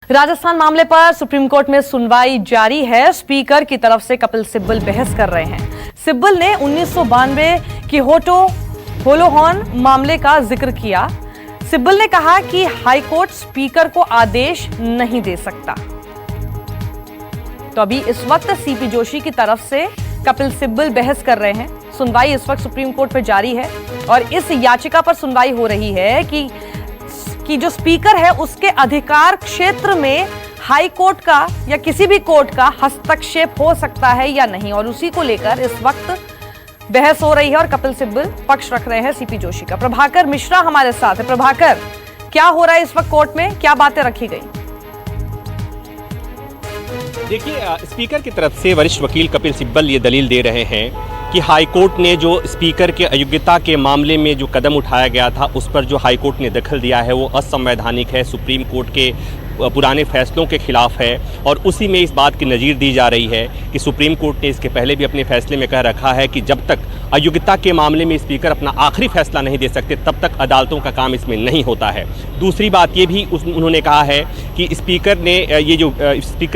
राजस्थान मामले पर supreme court में सुनवाई जारी है। स्पीकर की तरफ से कपिल सिब्बल बहस कर रहे हैं। सिब्बल ने 1992 की होलोहॉर्न मामले का जिक्र किया। सिब्बल ने कहा कि हाईकोर्ट स्पीकर को आदेश नहीं दे सकता। तो अभी इस वक्त सीपी जोशी की तरफ से कपिल सिब्बल बहस कर रहे हैं। सुनवाई इस वक्त सुप्रीम कोर्ट पर जारी है और इस याचिका पर सुनवाई हो रही है कि जो स्पीकर है उसके अधिकार क्षेत्र में हाई कोर्ट का या किसी भी कोर्ट का हस्तक्षेप हो सकता है या नहीं, और उसी को लेकर इस वक्त बहस हो रही है और कपिल सिब्बल पक्ष रख रहे हैं सीपी जोशी का। प्रभाकर मिश्रा हमारे साथ है। प्रभाकर, क्या हो रहा है इस वक्त कोर्ट में, क्या बातें रखी गई? देखिए, स्पीकर की तरफ से वरिष्ठ वकील कपिल सिब्बल ये दलील दे रहे हैं कि हाईकोर्ट ने जो स्पीकर के अयोग्यता के मामले में जो कदम उठाया गया था उस पर जो हाईकोर्ट ने दखल दिया है वो असंवैधानिक है, सुप्रीम कोर्ट के पुराने फैसलों के खिलाफ है। और उसी में इस बात की नज़ीर दी जा रही है कि सुप्रीम कोर्ट ने इसके पहले भी अपने फैसले में कह रखा है कि जब तक अयोग्यता के मामले में स्पीकर अपना आखिरी फैसला नहीं दे सकते तब तक अदालतों का काम इसमें नहीं होता है। दूसरी बात ये भी उन्होंने कहा है कि स्पीकर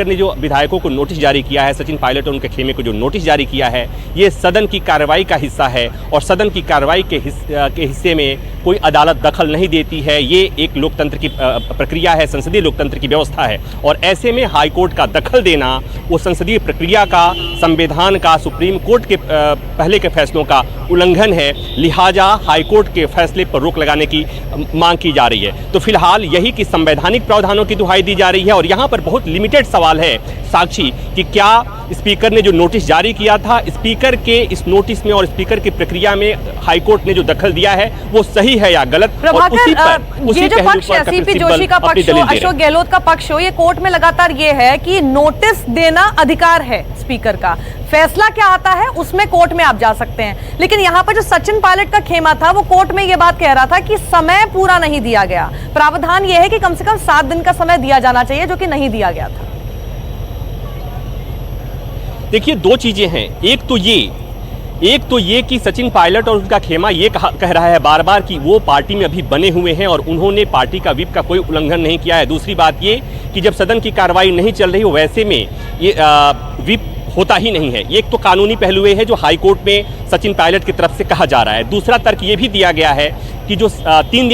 ने जो विधायकों को नोटिस जारी किया है, सचिन पायलट और उनके खेमे को जो नोटिस जारी किया है, ये सदन की कार्रवाई का हिस्सा है और सदन की कार्रवाई के हिस्से में कोई अदालत दखल नहीं देती है। ये एक लोकतंत्र की प्रक्रिया है, संसदीय लोकतंत्र की व्यवस्था है और ऐसे में हाईकोर्ट का दखल देना वो संसदीय प्रक्रिया का, संविधान का, सुप्रीम कोर्ट के पहले के फैसलों का उल्लंघन है। लिहाजा हाईकोर्ट के फैसले पर रोक लगाने की मांग की जा रही है। तो फिलहाल यही कि संवैधानिक प्रावधानों की दुहाई दी जा रही है और यहाँ पर बहुत लिमिटेड सवाल है साक्षी कि क्या स्पीकर ने जो नोटिस जारी किया था, स्पीकर के इस नोटिस में और स्पीकर की प्रक्रिया में हाईकोर्ट ने जो दखल दिया है वो सही है या गलत। ये जो पक्ष है सीपी जोशी का पक्ष हो, अशोक गहलोत का पक्ष हो, ये कोर्ट में लगातार ये है कि नोटिस देना अधिकार है स्पीकर का, फैसला क्या आता है उसमें कोर्ट में आप जा सकते हैं। लेकिन यहाँ पर जो सचिन पायलट का खेमा था वो कोर्ट में ये बात कह रहा था कि समय पूरा नहीं दिया गया। प्रावधान ये है कि कम से कम 7 दिन का समय दिया जाना चाहिए, जो कि नहीं दिया गया था। देखिए, दो चीजें हैं। एक तो ये कि सचिन पायलट और उसका खेमा ये कह रहा है बार बार कि वो पार्टी में अभी बने हुए हैं और उन्होंने पार्टी का व्हिप का कोई उल्लंघन नहीं किया है। दूसरी बात ये कि जब सदन की कार्रवाई नहीं चल रही हो वैसे में ये व्हिप होता ही नहीं है। एक तो कानूनी पहलू है जो हाईकोर्ट में सचिन पायलट की तरफ से कहा जा रहा है। दूसरा तर्क ये भी दिया गया है कि जो 3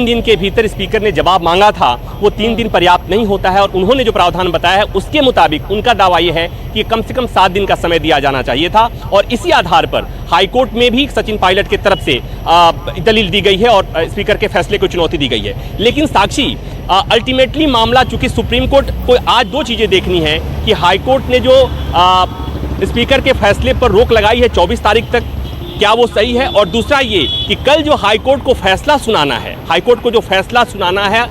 दिन के भीतर स्पीकर ने जवाब मांगा था वो 3 दिन पर्याप्त नहीं होता है और उन्होंने जो प्रावधान बताया है उसके मुताबिक उनका दावा ये है कि कम से कम 7 दिन का समय दिया जाना चाहिए था और इसी आधार पर हाईकोर्ट में भी सचिन पायलट की तरफ से दलील दी गई है और स्पीकर के फैसले को चुनौती दी गई है। लेकिन साक्षी, अल्टीमेटली मामला चूंकि सुप्रीम कोर्ट को आज 2 चीज़ें देखनी है कि हाईकोर्ट ने जो स्पीकर के फैसले पर रोक लगाई है 24 तारीख तक, क्या वो सही है, और दूसरा ये कि कल जो हाईकोर्ट को फैसला सुनाना है, हाईकोर्ट को जो फैसला सुनाना है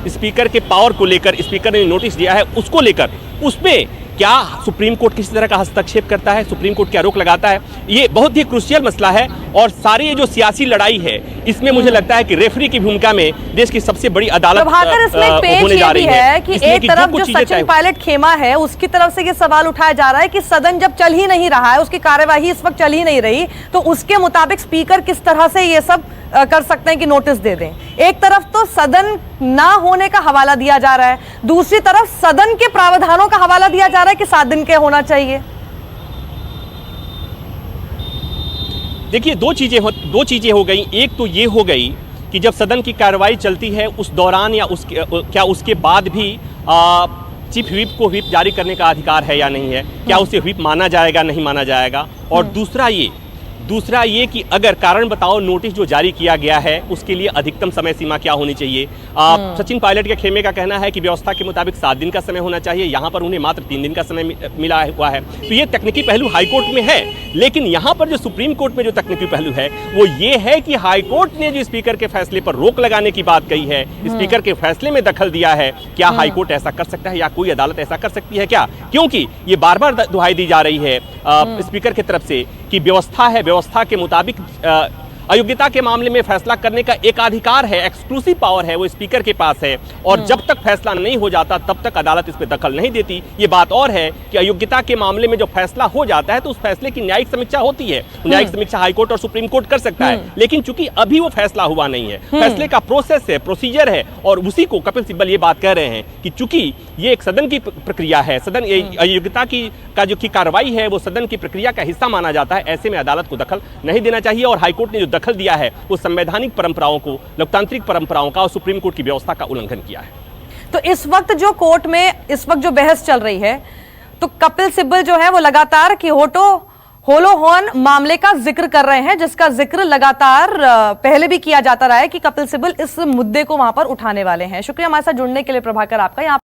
स्पीकर के पावर को लेकर, स्पीकर ने नोटिस दिया है उसको लेकर, उसमें क्या सुप्रीम कोर्ट किसी तरह का हस्तक्षेप करता है, सुप्रीम कोर्ट क्या रोक लगाता है, ये बहुत ही क्रूशियल मसला है। और सारी ये जो सियासी लड़ाई है इसमें मुझे लगता है कि रेफरी की भूमिका में देश की सबसे बड़ी अदालत होने जा रही है कि एक तरफ जो सचिन पायलट खेमा है उसकी तरफ से ये सवाल उठाया जा रहा है कि सदन जब चल ही नहीं रहा है, उसकी कार्यवाही इस वक्त चल ही नहीं रही, तो उसके मुताबिक स्पीकर किस तरह से ये सब कर सकते हैं कि नोटिस दे दें। एक तरफ तो सदन ना होने का हवाला दिया जा रहा है, दूसरी तरफ सदन के प्रावधानों का हवाला दिया जा रहा है कि 7 दिन के होना चाहिए। देखिए, दो चीजें हो गई। एक तो ये हो गई कि जब सदन की कार्रवाई चलती है उस दौरान या उसके बाद भी चीफ व्हिप को व्हिप जारी करने का अधिकार है या नहीं है, क्या उसे व्हिप माना जाएगा, नहीं माना जाएगा। और दूसरा ये कि अगर कारण बताओ नोटिस जो जारी किया गया है उसके लिए अधिकतम समय सीमा क्या होनी चाहिए। सचिन पायलट के खेमे का कहना है कि व्यवस्था के मुताबिक 7 दिन का समय होना चाहिए, यहाँ पर उन्हें मात्र 3 दिन का समय मिला हुआ है। तो ये तकनीकी पहलू हाईकोर्ट में है, लेकिन यहाँ पर जो सुप्रीम कोर्ट में जो तकनीकी पहलू है वो ये है कि हाईकोर्ट ने जो स्पीकर के फैसले पर रोक लगाने की बात कही है, स्पीकर के फैसले में दखल दिया है, क्या हाईकोर्ट ऐसा कर सकता है या कोई अदालत ऐसा कर सकती है क्या? क्योंकि ये बार बार दुहाई दी जा रही है स्पीकर की तरफ से कि व्यवस्था है, व्यवस्था के मुताबिक अयोग्यता के मामले में फैसला करने का एक अधिकार है, एक्सक्लूसिव पावर है, वो स्पीकर के पास है। और जब तक फैसला नहीं हो जाता तब तक अदालत इस पर दखल नहीं देती। ये बात और है कि अयोग्यता के मामले में जो फैसला हो जाता है तो उस फैसले की न्यायिक समीक्षा होती है। न्यायिक समीक्षा हाईकोर्ट और सुप्रीम कोर्ट कर सकता है, लेकिन चूंकि अभी वो फैसला हुआ नहीं है, फैसले का प्रोसेस है, प्रोसीजर है, और उसी को कपिल सिब्बल ये बात कह रहे हैं कि चूंकि ये एक सदन की प्रक्रिया है, सदन अयोग्यता की कार्रवाई है वो सदन की प्रक्रिया का हिस्सा माना जाता है, ऐसे में अदालत को दखल नहीं देना चाहिए। और हाईकोर्ट ने जो दखल दिया है वो संवैधानिक परंपराओं को, लोकतांत्रिक परंपराओं का और सुप्रीम कोर्ट की व्यवस्था का उल्लंघन किया है। तो इस वक्त जो कोर्ट में इस वक्त जो बहस चल रही है, तो कपिल सिब्बल जो है वो लगातार होलो हॉर्न मामले का जिक्र कर रहे हैं, जिसका जिक्र लगातार पहले भी किया जाता रहा है कि कपिल सिब्बल इस मुद्दे को वहां पर उठाने वाले हैं। शुक्रिया हमारे साथ जुड़ने के लिए प्रभाकर आपका। यहाँ